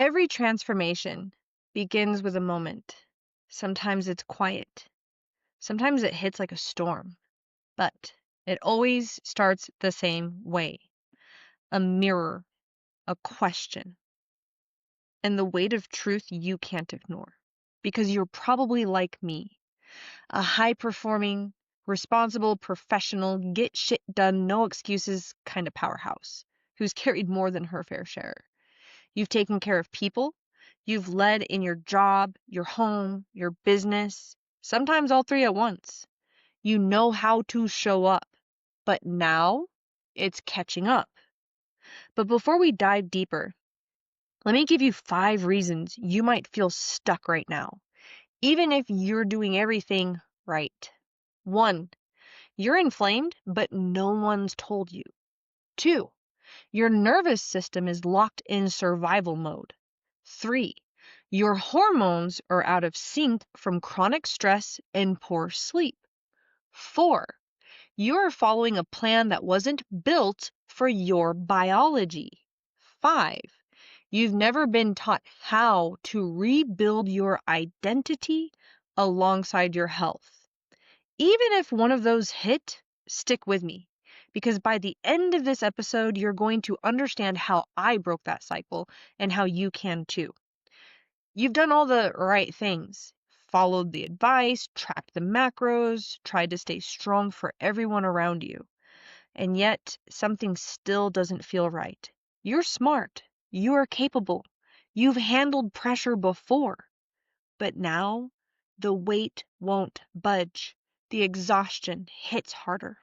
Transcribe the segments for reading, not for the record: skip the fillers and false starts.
Every transformation begins with a moment. Sometimes it's quiet. Sometimes it hits like a storm. But it always starts the same way. A mirror, a question, and the weight of truth you can't ignore. Because you're probably like me, a high performing, responsible, professional, get shit done, no excuses kind of powerhouse who's carried more than her fair share. You've taken care of people. You've led in your job, your home, your business, sometimes all three at once. You know how to show up, but now it's catching up. But before we dive deeper, let me give you 5 reasons you might feel stuck right now, even if you're doing everything right. 1, you're inflamed, but no one's told you. 2, your nervous system is locked in survival mode. 3, your hormones are out of sync from chronic stress and poor sleep. 4, you're following a plan that wasn't built for your biology. 5, you've never been taught how to rebuild your identity alongside your health. Even if one of those hit, stick with me, because by the end of this episode, you're going to understand how I broke that cycle and how you can too. You've done all the right things, followed the advice, tracked the macros, tried to stay strong for everyone around you, and yet something still doesn't feel right. You're smart. You are capable. You've handled pressure before. But now, the weight won't budge. The exhaustion hits harder.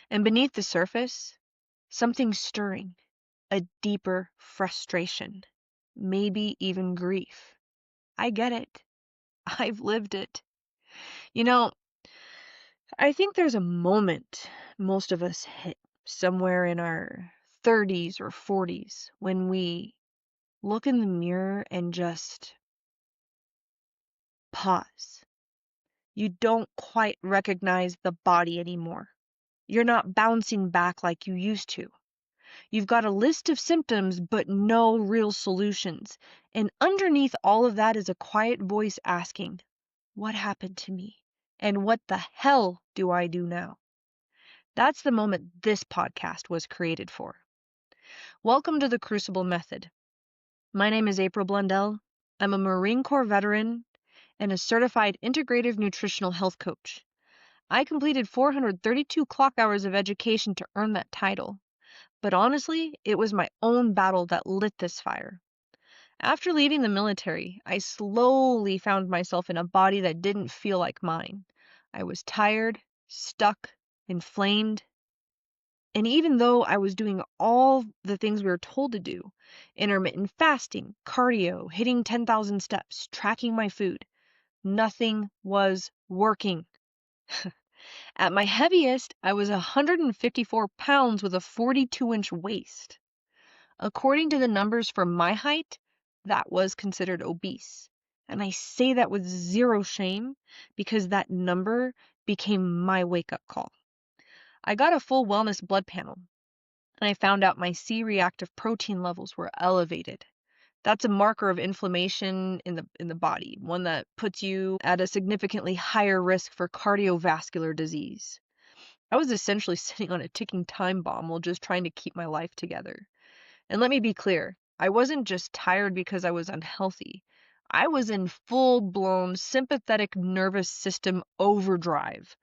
And beneath the surface, something's stirring, a deeper frustration, maybe even grief. I get it. I've lived it. You know, I think there's a moment most of us hit somewhere in our 30s or 40s when we look in the mirror and just pause. You don't quite recognize the body anymore. You're not bouncing back like you used to. You've got a list of symptoms, but no real solutions. And underneath all of that is a quiet voice asking, what happened to me? And what the hell do I do now? That's the moment this podcast was created for. Welcome to the Crucible Method. My name is April Blundell. I'm a Marine Corps veteran and a certified integrative nutritional health coach. I completed 432 clock hours of education to earn that title. But honestly, it was my own battle that lit this fire. After leaving the military, I slowly found myself in a body that didn't feel like mine. I was tired, stuck, inflamed, and even though I was doing all the things we were told to do, intermittent fasting, cardio, hitting 10,000 steps, tracking my food, nothing was working. At my heaviest, I was 154 pounds with a 42-inch waist. According to the numbers for my height, that was considered obese. And I say that with zero shame because that number became my wake-up call. I got a full wellness blood panel, and I found out my C-reactive protein levels were elevated. That's a marker of inflammation in the body, one that puts you at a significantly higher risk for cardiovascular disease. I was essentially sitting on a ticking time bomb while just trying to keep my life together. And let me be clear, I wasn't just tired because I was unhealthy. I was in full-blown sympathetic nervous system overdrive.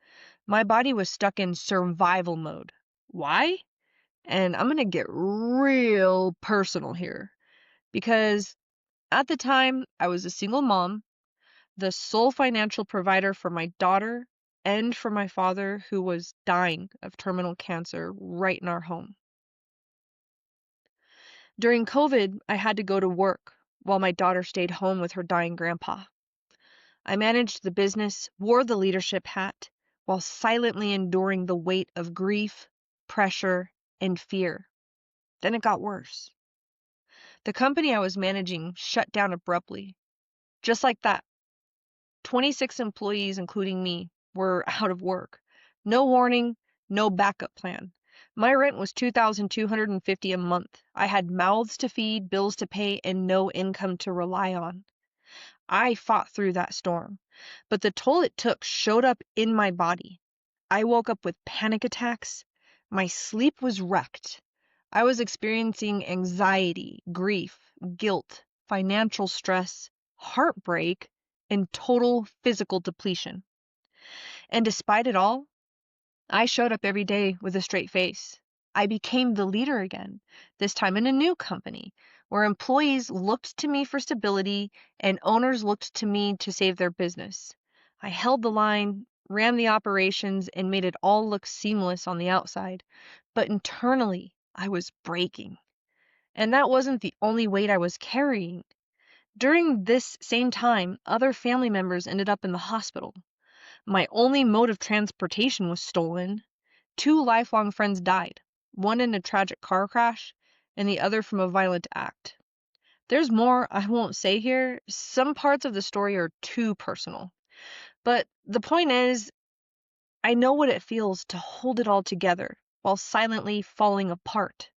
My body was stuck in survival mode. Why? And I'm going to get real personal here because at the time I was a single mom, the sole financial provider for my daughter and for my father who was dying of terminal cancer right in our home. During COVID, I had to go to work while my daughter stayed home with her dying grandpa. I managed the business, wore the leadership hat, while silently enduring the weight of grief, pressure, and fear. Then it got worse. The company I was managing shut down abruptly. Just like that. 26 employees, including me, were out of work. No warning, no backup plan. My rent was $2,250 a month. I had mouths to feed, bills to pay, and no income to rely on. I fought through that storm, but the toll it took showed up in my body. I woke up with panic attacks. My sleep was wrecked. I was experiencing anxiety, grief, guilt, financial stress, heartbreak, and total physical depletion. And despite it all, I showed up every day with a straight face. I became the leader again, this time in a new company, where employees looked to me for stability and owners looked to me to save their business. I held the line, ran the operations, and made it all look seamless on the outside. But internally, I was breaking. And that wasn't the only weight I was carrying. During this same time, other family members ended up in the hospital. My only mode of transportation was stolen. 2 lifelong friends died, one in a tragic car crash, and the other from a violent act. There's more I won't say here. Some parts of the story are too personal. But the point is, I know what it feels to hold it all together while silently falling apart.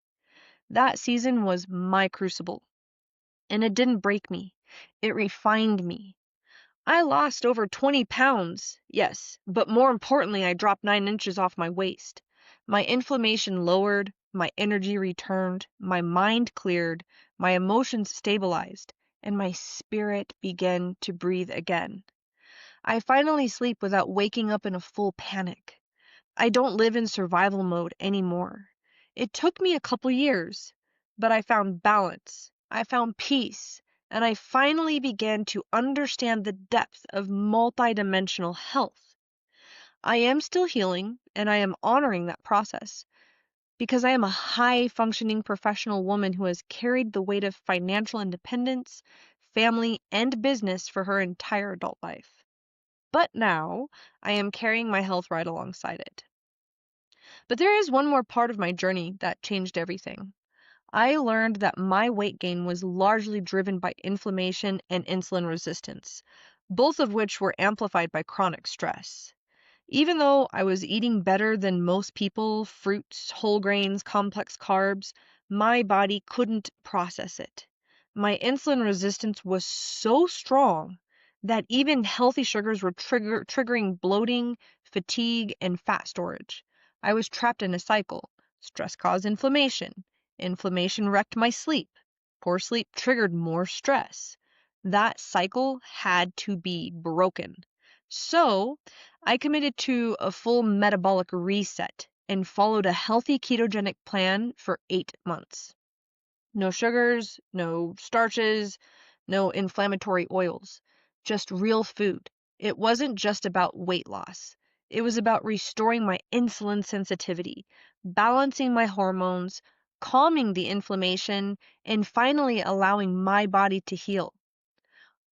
That season was my crucible, and it didn't break me. It refined me. I lost over 20 pounds, yes, but more importantly, I dropped 9 inches off my waist. My inflammation lowered, my energy returned, my mind cleared, my emotions stabilized, and my spirit began to breathe again. I finally sleep without waking up in a full panic. I don't live in survival mode anymore. It took me a couple years, but I found balance. I found peace, and I finally began to understand the depth of multidimensional health. I am still healing, and I am honoring that process because I am a high functioning professional woman who has carried the weight of financial independence, family, and business for her entire adult life. But now I am carrying my health right alongside it. But there is one more part of my journey that changed everything. I learned that my weight gain was largely driven by inflammation and insulin resistance, both of which were amplified by chronic stress. Even though I was eating better than most people, fruits, whole grains, complex carbs, my body couldn't process it. My insulin resistance was so strong that even healthy sugars were triggering bloating, fatigue, and fat storage. I was trapped in a cycle. Stress caused inflammation. Inflammation wrecked my sleep. Poor sleep triggered more stress. That cycle had to be broken. So, I committed to a full metabolic reset and followed a healthy ketogenic plan for 8 months. No sugars, no starches, no inflammatory oils, just real food. It wasn't just about weight loss. It was about restoring my insulin sensitivity, balancing my hormones, calming the inflammation, and finally allowing my body to heal.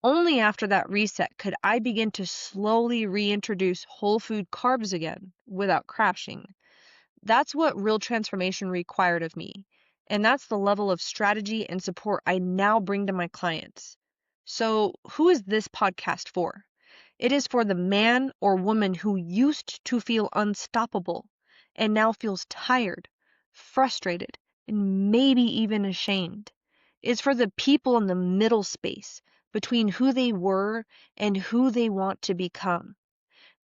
Only after that reset could I begin to slowly reintroduce whole food carbs again without crashing. That's what real transformation required of me. And that's the level of strategy and support I now bring to my clients. So, who is this podcast for? It is for the man or woman who used to feel unstoppable and now feels tired, frustrated, and maybe even ashamed. It's for the people in the middle space between who they were and who they want to become.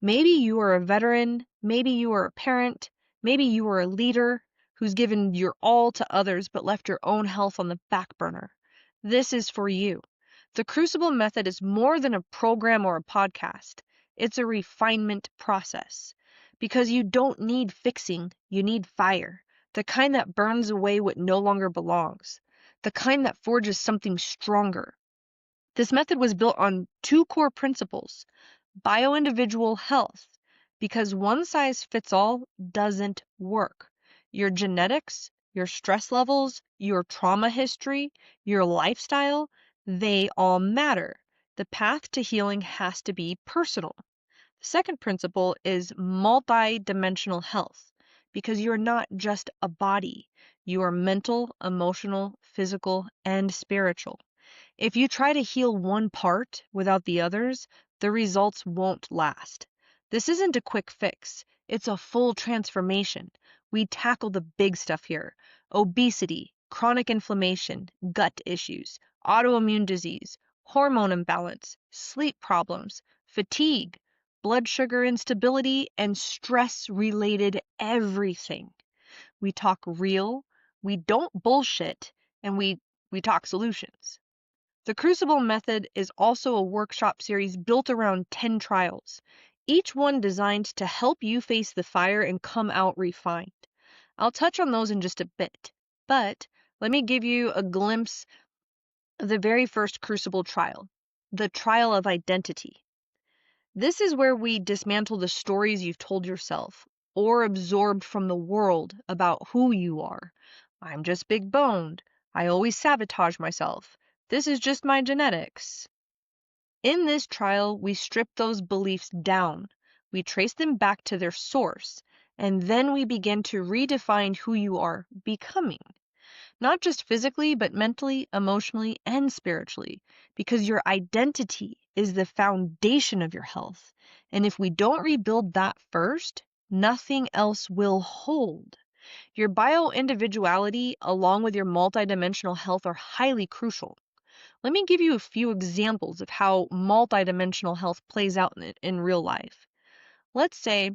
Maybe you are a veteran, maybe you are a parent, maybe you are a leader who's given your all to others but left your own health on the back burner. This is for you. The Crucible method is more than a program or a podcast. It's a refinement process. Because you don't need fixing, you need fire. The kind that burns away what no longer belongs. The kind that forges something stronger. This method was built on 2 core principles: bioindividual health, because one size fits all doesn't work. Your genetics, your stress levels, your trauma history, your lifestyle, they all matter. The path to healing has to be personal. The second principle is multi-dimensional health, because you're not just a body. You are mental, emotional, physical, and spiritual. If you try to heal one part without the others, the results won't last. This isn't a quick fix. It's a full transformation We tackle the big stuff here: obesity, chronic inflammation, gut issues, autoimmune disease, hormone imbalance, sleep problems, fatigue, blood sugar instability, and stress-related everything. We talk real, we don't bullshit, and we talk solutions. The Crucible method is also a workshop series built around 10 trials, each one designed to help you face the fire and come out refined. I'll touch on those in just a bit, but let me give you a glimpse of the very first Crucible trial, the trial of identity. This is where we dismantle the stories you've told yourself or absorbed from the world about who you are. I'm just big boned. I always sabotage myself. This is just my genetics. In this trial, we strip those beliefs down. We trace them back to their source, and then we begin to redefine who you are becoming. Not just physically, but mentally, emotionally, and spiritually, because your identity is the foundation of your health. And if we don't rebuild that first, nothing else will hold. Your bio-individuality, along with your multidimensional health, are highly crucial. Let me give you a few examples of how multidimensional health plays out in real life. Let's say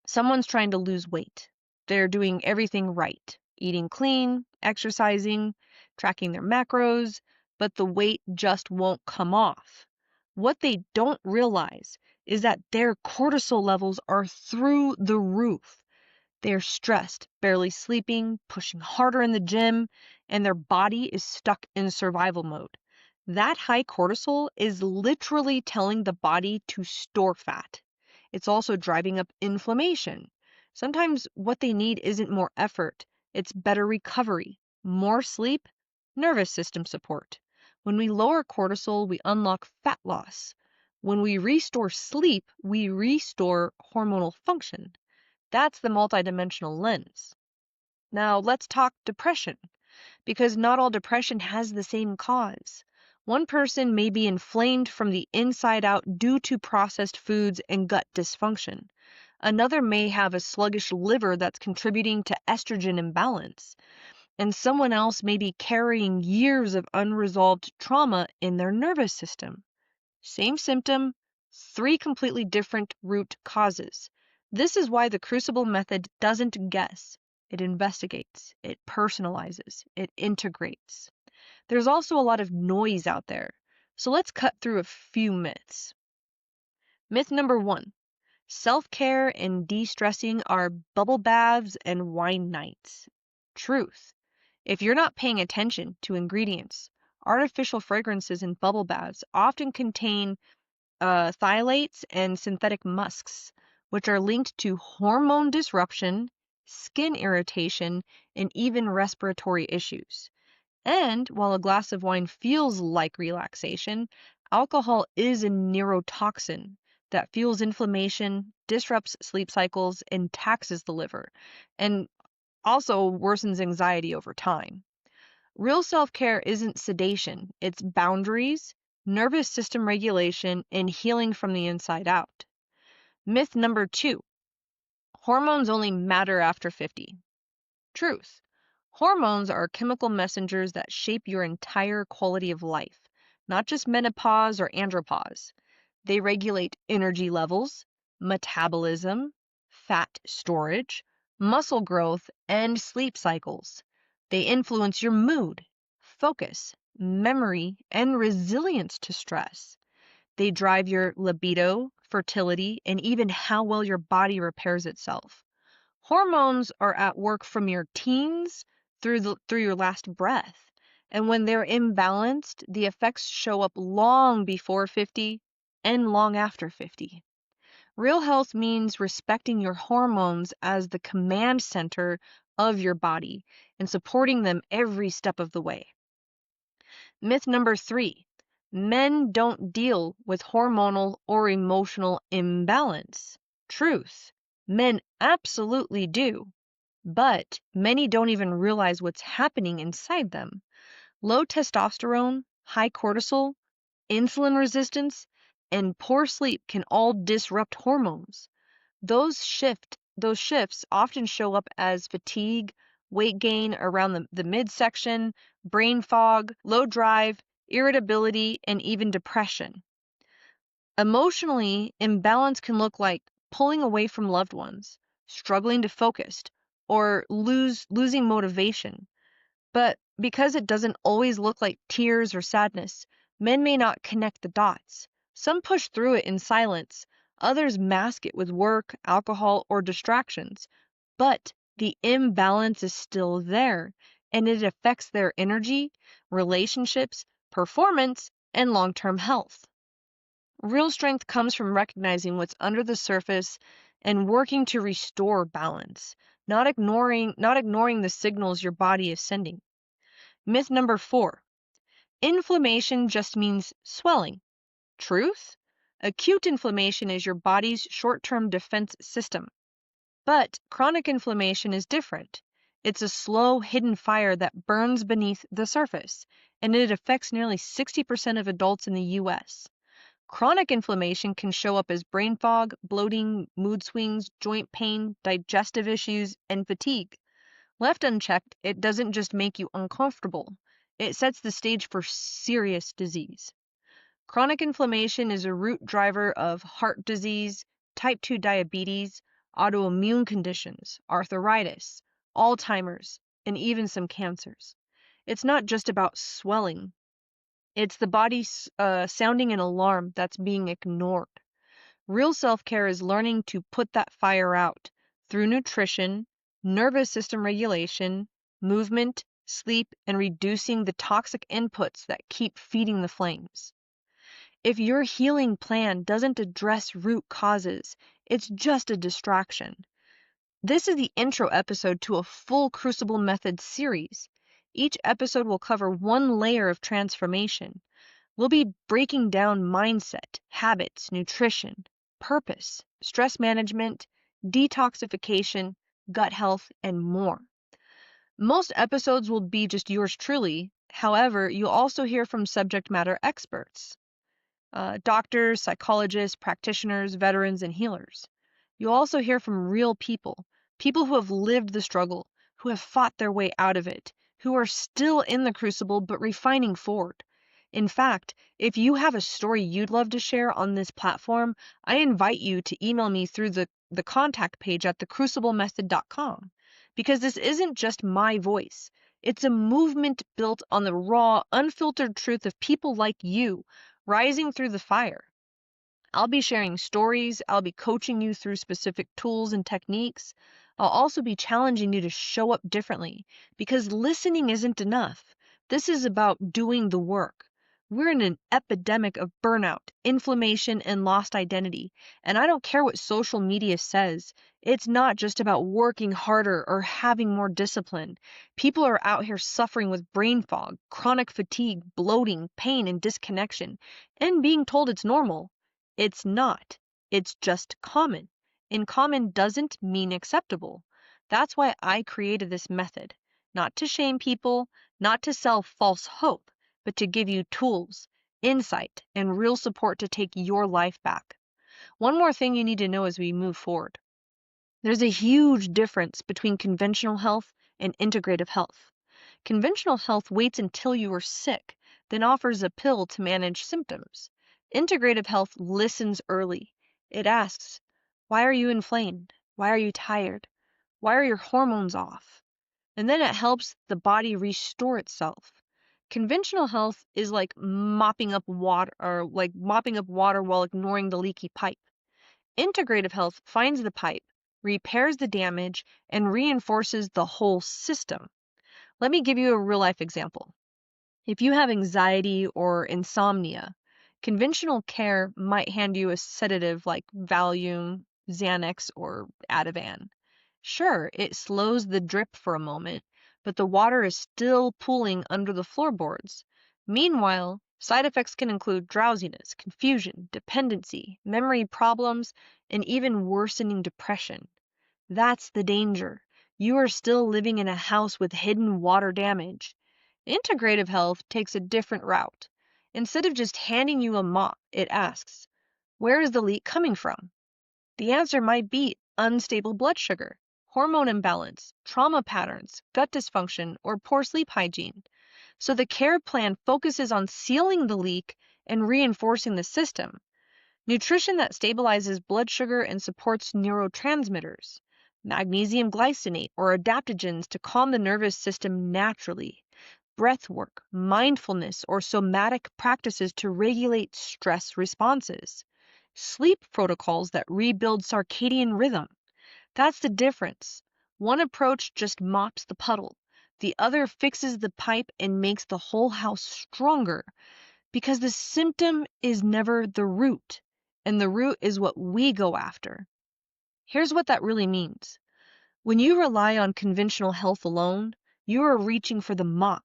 someone's trying to lose weight. They're doing everything right, eating clean, exercising, tracking their macros, but the weight just won't come off. What they don't realize is that their cortisol levels are through the roof. They're stressed, barely sleeping, pushing harder in the gym, and their body is stuck in survival mode. That high cortisol is literally telling the body to store fat. It's also driving up inflammation. Sometimes what they need isn't more effort, it's better recovery, more sleep, nervous system support. When we lower cortisol, we unlock fat loss. When we restore sleep, we restore hormonal function. That's the multidimensional lens. Now let's talk depression, because not all depression has the same cause. One person may be inflamed from the inside out due to processed foods and gut dysfunction. Another may have a sluggish liver that's contributing to estrogen imbalance. And someone else may be carrying years of unresolved trauma in their nervous system. Same symptom, 3 completely different root causes. This is why the Crucible method doesn't guess. It investigates, it personalizes, it integrates. There's also a lot of noise out there, so let's cut through a few myths. Myth number 1, self-care and de-stressing are bubble baths and wine nights. Truth, if you're not paying attention to ingredients, artificial fragrances and bubble baths often contain phthalates and synthetic musks, which are linked to hormone disruption, skin irritation, and even respiratory issues. And while a glass of wine feels like relaxation, alcohol is a neurotoxin that fuels inflammation, disrupts sleep cycles, and taxes the liver, and also worsens anxiety over time. Real self-care isn't sedation, it's boundaries, nervous system regulation, and healing from the inside out. Myth number 2, hormones only matter after 50. Truth, hormones are chemical messengers that shape your entire quality of life, not just menopause or andropause. They regulate energy levels, metabolism, fat storage, muscle growth, and sleep cycles. They influence your mood, focus, memory, and resilience to stress. They drive your libido, fertility, and even how well your body repairs itself. Hormones are at work from your teens through your last breath. And when they're imbalanced, the effects show up long before 50 and long after 50. Real health means respecting your hormones as the command center of your body and supporting them every step of the way. Myth number 3, men don't deal with hormonal or emotional imbalance. Truth, men absolutely do, but many don't even realize what's happening inside them. Low testosterone, high cortisol, insulin resistance, and poor sleep can all disrupt hormones. Those shift those shifts often show up as fatigue, weight gain around the midsection, brain fog, low drive, irritability, and even depression. Emotionally, imbalance can look like pulling away from loved ones, struggling to focus, or losing motivation. But because it doesn't always look like tears or sadness, men may not connect the dots. Some push through it in silence, others mask it with work, alcohol, or distractions. But the imbalance is still there, and it affects their energy, relationships, performance, and long-term health. Real strength comes from recognizing what's under the surface and working to restore balance, not ignoring the signals your body is sending. Myth number 4. Inflammation just means swelling. Truth? Acute inflammation is your body's short-term defense system. But chronic inflammation is different. It's a slow, hidden fire that burns beneath the surface, and it affects nearly 60% of adults in the US. Chronic inflammation can show up as brain fog, bloating, mood swings, joint pain, digestive issues, and fatigue. Left unchecked, it doesn't just make you uncomfortable, it sets the stage for serious disease. Chronic inflammation is a root driver of heart disease, type 2 diabetes, autoimmune conditions, arthritis, Alzheimer's, and even some cancers. It's not just about swelling. It's the body sounding an alarm that's being ignored. Real self-care is learning to put that fire out through nutrition, nervous system regulation, movement, sleep, and reducing the toxic inputs that keep feeding the flames. If your healing plan doesn't address root causes, it's just a distraction. This is the intro episode to a full Crucible Method series. Each episode will cover one layer of transformation. We'll be breaking down mindset, habits, nutrition, purpose, stress management, detoxification, gut health, and more. Most episodes will be just yours truly. However, you'll also hear from subject matter experts, doctors, psychologists, practitioners, veterans, and healers. You'll also hear from real people, people who have lived the struggle, who have fought their way out of it, who are still in the crucible but refining forward. In fact, if you have a story you'd love to share on this platform, I invite you to email me through the contact page at thecruciblemethod.com, because this isn't just my voice. It's a movement built on the raw, unfiltered truth of people like you rising through the fire. I'll be sharing stories, I'll be coaching you through specific tools and techniques. I'll also be challenging you to show up differently, because listening isn't enough. This is about doing the work. We're in an epidemic of burnout, inflammation, and lost identity. And I don't care what social media says. It's not just about working harder or having more discipline. People are out here suffering with brain fog, chronic fatigue, bloating, pain, and disconnection, and being told it's normal. It's not. It's just common. And common doesn't mean acceptable. That's why I created this method. Not to shame people, not to sell false hope, but to give you tools, insight, and real support to take your life back. One more thing you need to know as we move forward. There's a huge difference between conventional health and integrative health. Conventional health waits until you are sick, then offers a pill to manage symptoms. Integrative health listens early. It asks, why are you inflamed? Why are you tired? Why are your hormones off? And then it helps the body restore itself. Conventional health is like mopping up water while ignoring the leaky pipe. Integrative health finds the pipe, repairs the damage, and reinforces the whole system. Let me give you a real life example. If you have anxiety or insomnia, conventional care might hand you a sedative like Valium, Xanax, or Ativan. Sure, it slows the drip for a moment, but the water is still pooling under the floorboards. Meanwhile, side effects can include drowsiness, confusion, dependency, memory problems, and even worsening depression. That's the danger. You are still living in a house with hidden water damage. Integrative health takes a different route. Instead of just handing you a mop, it asks, where is the leak coming from? The answer might be unstable blood sugar, hormone imbalance, trauma patterns, gut dysfunction, or poor sleep hygiene. So the care plan focuses on sealing the leak and reinforcing the system. Nutrition that stabilizes blood sugar and supports neurotransmitters, magnesium glycinate or adaptogens to calm the nervous system naturally, breath work, mindfulness, or somatic practices to regulate stress responses, sleep protocols that rebuild circadian rhythm. That's the difference. One approach just mops the puddle. The other fixes the pipe and makes the whole house stronger because the symptom is never the root, and the root is what we go after. Here's what that really means. When you rely on conventional health alone, you are reaching for the mop.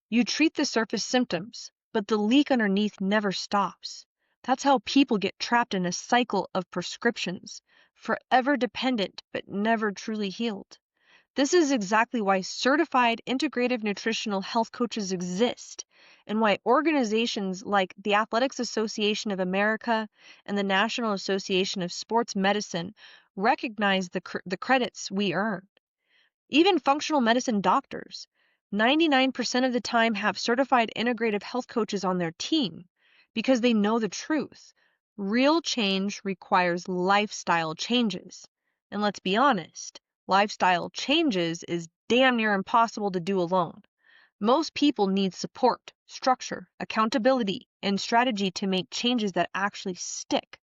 You treat the surface symptoms, but the leak underneath never stops. That's how people get trapped in a cycle of prescriptions, forever dependent but never truly healed. This is exactly why certified integrative nutritional health coaches exist, and why organizations like the Athletics Association of America and the National Association of Sports Medicine recognize the credits we earn. Even functional medicine doctors, 99% of the time, have certified integrative health coaches on their team because they know the truth. Real change requires lifestyle changes. And let's be honest, lifestyle changes is damn near impossible to do alone. Most people need support, structure, accountability, and strategy to make changes that actually stick.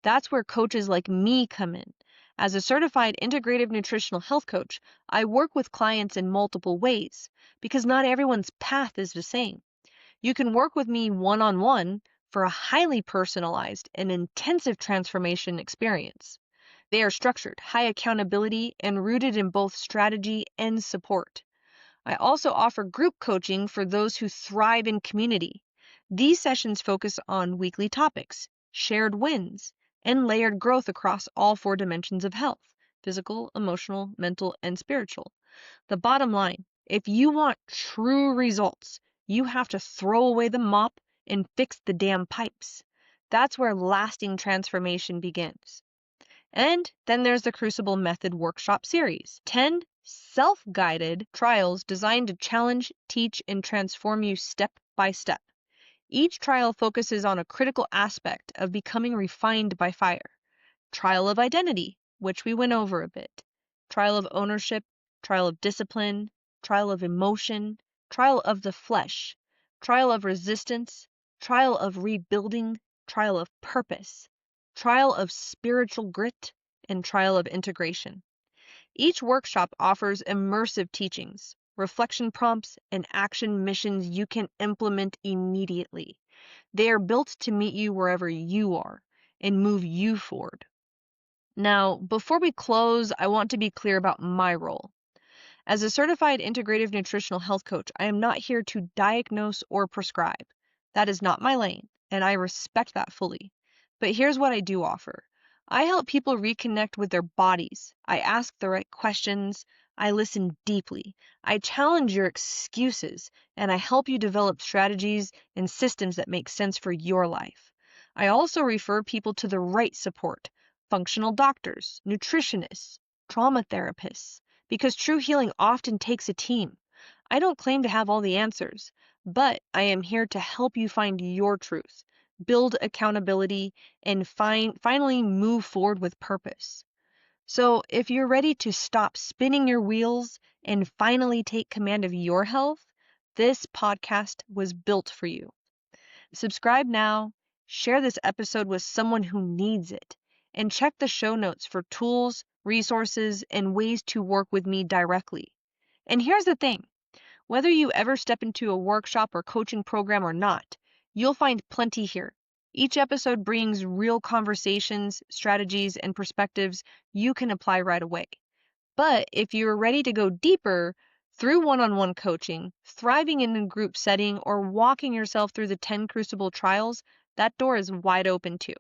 That's where coaches like me come in. As a certified integrative nutritional health coach, I work with clients in multiple ways because not everyone's path is the same. You can work with me one-on-one for a highly personalized and intensive transformation experience. They are structured, high accountability, and rooted in both strategy and support. I also offer group coaching for those who thrive in community. These sessions focus on weekly topics, shared wins, and layered growth across all 4 dimensions of health: physical, emotional, mental, and spiritual. The bottom line, if you want true results, you have to throw away the mop and fix the damn pipes. That's where lasting transformation begins. And then there's the Crucible Method Workshop Series, 10 self-guided trials designed to challenge, teach, and transform you step by step. Each trial focuses on a critical aspect of becoming refined by fire. Trial of identity, which we went over a bit. Trial of ownership, trial of discipline, trial of emotion, trial of the flesh, trial of resistance, trial of rebuilding, trial of purpose, trial of spiritual grit, and trial of integration. Each workshop offers immersive teachings, reflection prompts, and action missions you can implement immediately. They are built to meet you wherever you are and move you forward. Now, before we close, I want to be clear about my role. As a certified integrative nutritional health coach, I am not here to diagnose or prescribe. That is not my lane, and I respect that fully. But here's what I do offer. I help people reconnect with their bodies. I ask the right questions. I listen deeply. I challenge your excuses, and I help you develop strategies and systems that make sense for your life. I also refer people to the right support: functional doctors, nutritionists, trauma therapists, because true healing often takes a team. I don't claim to have all the answers, but I am here to help you find your truth, build accountability, and finally move forward with purpose. So, if you're ready to stop spinning your wheels and finally take command of your health, this podcast was built for you. Subscribe now, share this episode with someone who needs it, and check the show notes for tools, resources, and ways to work with me directly. And here's the thing. Whether you ever step into a workshop or coaching program or not, you'll find plenty here. Each episode brings real conversations, strategies, and perspectives you can apply right away. But if you're ready to go deeper through one-on-one coaching, thriving in a group setting, or walking yourself through the 10 Crucible trials, that door is wide open too.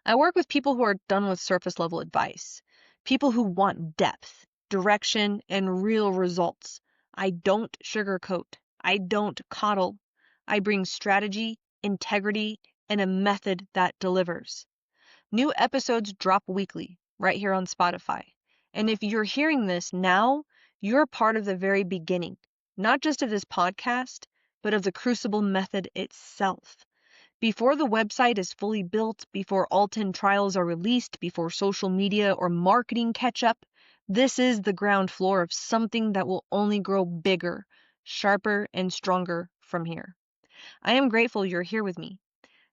I work with people who are done with surface level advice, people who want depth, direction, and real results. I don't sugarcoat. I don't coddle. I bring strategy, integrity, and a method that delivers. New episodes drop weekly. right here on Spotify. And if you're hearing this now, you're part of the very beginning, not just of this podcast, but of the Crucible method itself. Before the website is fully built, before all 10 trials are released, before social media or marketing catch up, this is the ground floor of something that will only grow bigger, sharper, and stronger from here. I am grateful you're here with me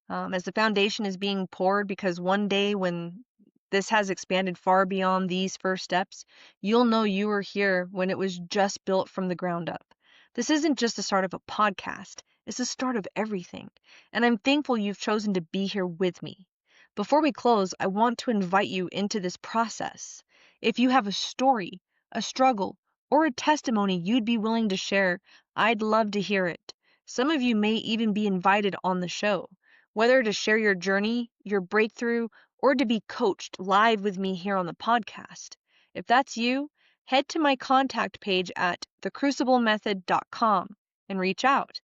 as the foundation is being poured, because one day when this has expanded far beyond these first steps, you'll know you were here when it was just built from the ground up. This isn't just the start of a podcast, it's the start of everything. And I'm thankful you've chosen to be here with me. Before we close, I want to invite you into this process. If you have a story, a struggle, or a testimony you'd be willing to share, I'd love to hear it. Some of you may even be invited on the show. Whether to share your journey, your breakthrough, or to be coached live with me here on the podcast. If that's you, head to my contact page at thecruciblemethod.com and reach out.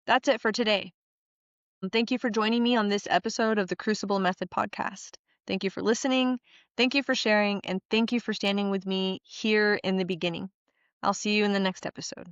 That's it for today. Thank you for joining me on this episode of the Crucible Method podcast. Thank you for listening. Thank you for sharing. And thank you for standing with me here in the beginning. I'll see you in the next episode.